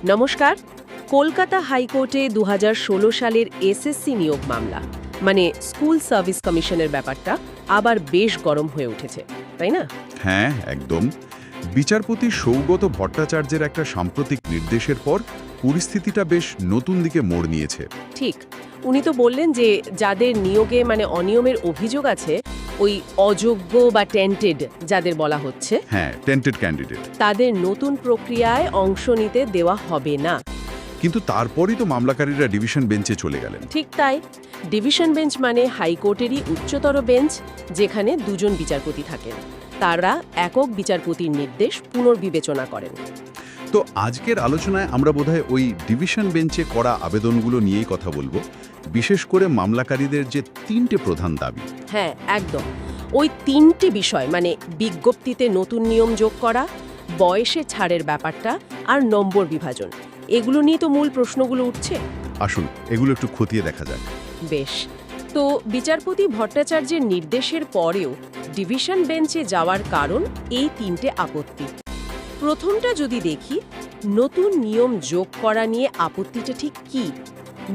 নমস্কার। কলকাতা হাইকোর্টে ২০১৬ সালের এসএসসি নিয়োগ মামলা মানে স্কুল সার্ভিস কমিশনের ব্যাপারটা আবার বেশ গরম হয়ে উঠেছে, তাই না? হ্যাঁ, একদম। বিচারপতি সৌগত ভট্টাচার্যের একটা সাম্প্রতিক নির্দেশের পর পরিস্থিতিটা বেশ নতুন দিকে মোড় নিয়েছে। ঠিক। উনি তো বললেন যে যাদের নিয়োগে অনিয়মের অভিযোগ আছে, ওই অযোগ্য বা টেন্টেড যাদের বলা হচ্ছে, হ্যাঁ, টেন্টেড ক্যান্ডিডেট। তাদের নতুন প্রক্রিয়ায় অংশ নিতে দেওয়া হবে না। কিন্তু তারপরই তো মামলাকারীরা ডিভিশন বেঞ্চে চলে গেলেন। ঠিক তাই। ডিভিশন বেঞ্চ মানে হাইকোর্টেরই উচ্চতর বেঞ্চ, যেখানে দুজন বিচারপতি থাকেন। তারা একক বিচারপতির নির্দেশ পুনর্বিবেচনা করেন। তো আজকের আলোচনায় আমরা বোধহয় ওই ডিভিশন বেঞ্চে করা আবেদনগুলো নিয়েই কথা বলবো, বিশেষ করে মামলাকারীদের যে ৩টে প্রধান দাবি। হ্যাঁ, একদম। ওই ৩টি বিষয় মানে বিজ্ঞপ্তিতে নতুন নিয়ম যোগ করা, বয়সে ছাড়ের ব্যাপারটা আর নম্বর বিভাজন, এগুলো নিয়ে তো মূল প্রশ্নগুলো উঠছে। আসুন এগুলো একটু খতিয়ে দেখা যাক। বেশ। তো বিচারপতি ভট্টাচার্যের নির্দেশের পরেও ডিভিশন বেঞ্চে যাওয়ার কারণ এই ৩টে আপত্তি। প্রথমটা যদি দেখি, নতুন নিয়ম যোগ করা নিয়ে আপত্তিটা ঠিক কি?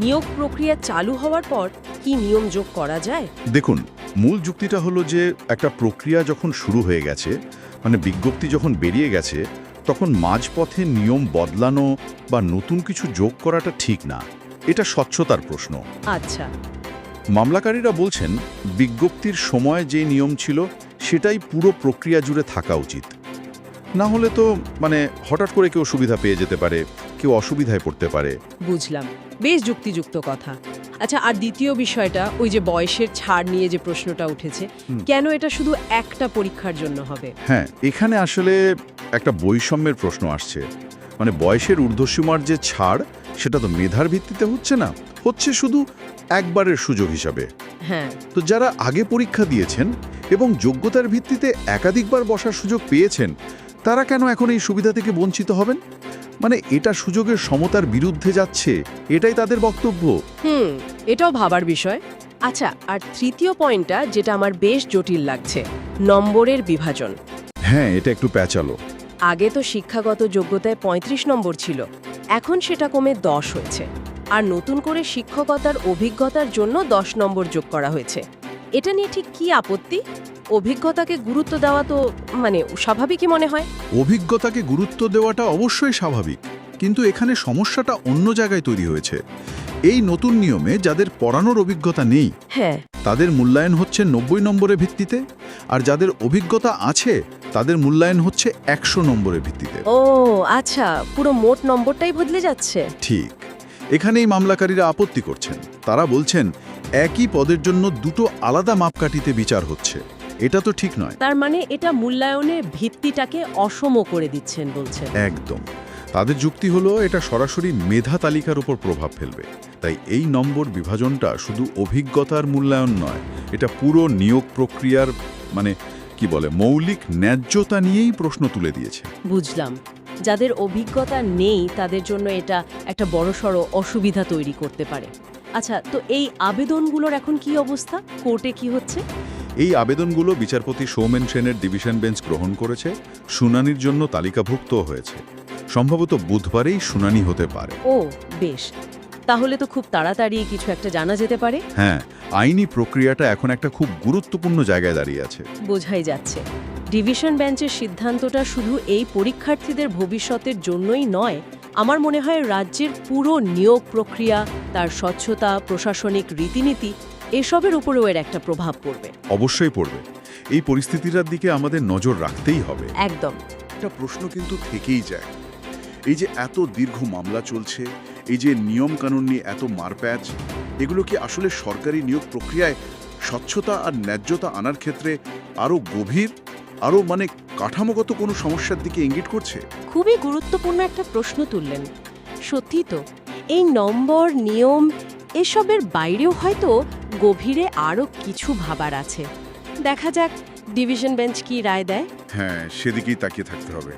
নিয়োগ প্রক্রিয়া চালু হওয়ার পর কি নিয়ম যোগ করা যায়? দেখুন, মূল যুক্তিটা হলো যে একটা প্রক্রিয়া যখন শুরু হয়ে গেছে, মানে বিজ্ঞপ্তি যখন বেরিয়ে গেছে, তখন মাঝপথে নিয়ম বদলানো বা নতুন কিছু যোগ করাটা ঠিক না। এটা স্বচ্ছতার প্রশ্ন। আচ্ছা। মামলাকারীরা বলছেন বিজ্ঞপ্তির সময় যে নিয়ম ছিল সেটাই পুরো প্রক্রিয়া জুড়ে থাকা উচিত। না হলে তো হঠাৎ করে কেউ সুবিধা পেয়ে যেতে পারে, কেউ অসুবিধায় পড়তে পারে। বুঝলাম। বেশ যুক্তিযুক্ত কথা। আচ্ছা, আর দ্বিতীয় বিষয়টা, ওই যে বয়সের ছাড় নিয়ে যে প্রশ্নটা উঠেছে, কেন এটা শুধু একটা পরীক্ষার জন্য হবে? হ্যাঁ, এখানে আসলে একটা বৈষম্যের প্রশ্ন আসছে। বয়সের ঊর্ধ্বসীমার যে ছাড়, সেটা তো মেধার ভিত্তিতে হচ্ছে না, হচ্ছে শুধু একবারের সুযোগ হিসাবে। হ্যাঁ। তো যারা আগে পরীক্ষা দিয়েছেন এবং যোগ্যতার ভিত্তিতে একাধিকবার বসার সুযোগ পেয়েছেন, তারা কেন এখন এই সুবিধা থেকে বঞ্চিত হবেন? এটা সুযোগের সমতার বিরুদ্ধে যাচ্ছে, এটাই তাদের বক্তব্য। এটাও ভাবার বিষয়। আচ্ছা, আর তৃতীয় পয়েন্টটা যেটা আমার বেশ জটিল লাগছে, নম্বরের বিভাজন। হ্যাঁ, এটা একটু প্যাচালো। আগে তো শিক্ষাগত যোগ্যতায় ৩৫ নম্বর ছিল, এখন সেটা কমে ১০ হয়েছে। আর নতুন করে শিক্ষকতার অভিজ্ঞতার জন্য ১০ নম্বর যোগ করা হয়েছে। এটা নিয়ে ঠিক কি আপত্তি? অভিজ্ঞতাকে গুরুত্ব দেওয়া তো স্বাভাবিকই মনে হয়। অভিজ্ঞতাকে গুরুত্ব দেওয়াটা অবশ্যই স্বাভাবিক, কিন্তু এখানে সমস্যাটা অন্য জায়গায় তৈরি হয়েছে। এই নতুন নিয়মে যাদের পড়ানোর অভিজ্ঞতা নেই, হ্যাঁ, তাদের মূল্যায়ন হচ্ছে ৯০ নম্বরের ভিত্তিতে, আর যাদের অভিজ্ঞতা আছে তাদের মূল্যায়ন হচ্ছে ১০০ নম্বরের ভিত্তিতে। ও আচ্ছা, পুরো মোট নম্বরটাই বদলে যাচ্ছে। ঠিক। এখানেই মামলাকারীরা আপত্তি করছেন। তারা বলছেন একই পদের জন্য দুটো আলাদা মাপকাঠিতে বিচার হচ্ছে। এটা তো ঠিক নয়। তার মানে এটা মূল্যায়নের ভিত্তিটাকে অসম করে দিচ্ছেন বলছেন। একদম। তাদের যুক্তি হলো এটা সরাসরি মেধা তালিকার উপর প্রভাব ফেলবে। তাই এই নম্বর বিভাজনটা শুধু অভিজ্ঞতার মূল্যায়ন নয়, এটা পুরো নিয়োগ প্রক্রিয়ার মৌলিক ন্যায্যতা নিয়েই প্রশ্ন তুলে দিয়েছে। বুঝলাম। যাদের অভিজ্ঞতা নেই তাদের জন্য এটা একটা বড়সড় অসুবিধা তৈরি করতে পারে। আচ্ছা, তো এই আবেদনগুলোর এখন কি অবস্থা? কোর্টে কি হচ্ছে? এই আবেদনগুলো বিচারপতি সৌমেন সেনের ডিভিশন বেঞ্চ গ্রহণ করেছে, শুনানির জন্য তালিকাভুক্ত হয়েছে। সম্ভবত বুধবারেই শুনানি হতে পারে। ও বেশ, তাহলে তো খুব তাড়াতাড়ি কিছু একটা জানা যেতে পারে। হ্যাঁ, আইনি প্রক্রিয়াটা এখন একটা খুব গুরুত্বপূর্ণ জায়গায় দাঁড়িয়ে আছে। বোঝাই যাচ্ছে। ডিভিশন বেঞ্চের সিদ্ধান্তটা শুধু এই পরীক্ষার্থীদের ভবিষ্যতের জন্যই নয়, আমার মনে হয় রাজ্যের পুরো নিয়োগ প্রক্রিয়া, তার স্বচ্ছতা, প্রশাসনিক রীতিনীতি, এসবের উপরেও এর একটা প্রভাব পড়বে। অবশ্যই পড়বে। এই পরিস্থিতিটার দিকে আমাদের নজর রাখতেই হবে। একদম। একটা প্রশ্ন কিন্তু থেকেই যায়, এই যে এত দীর্ঘ মামলা চলছে, এই যে নিয়ম কানুন নিয়ে এত মারপ্যাচ, এগুলো কি আসলে সরকারি নিয়োগ প্রক্রিয়ায় স্বচ্ছতা আর ন্যায্যতা আনার ক্ষেত্রে আরও গভীর, আরও কাঠামোগত কোনো সমস্যার দিকে ইঙ্গিত করছে? খুবই গুরুত্বপূর্ণ একটা প্রশ্ন তুললেন। সত্যি তো, এই নম্বর, নিয়ম এসবের বাইরেও হয়তো গভীরে আরও কিছু ভাবার আছে। দেখা যাক ডিভিশন বেঞ্চ কি রায় দেয়। হ্যাঁ, সেদিকেই তাকিয়ে থাকতে হবে।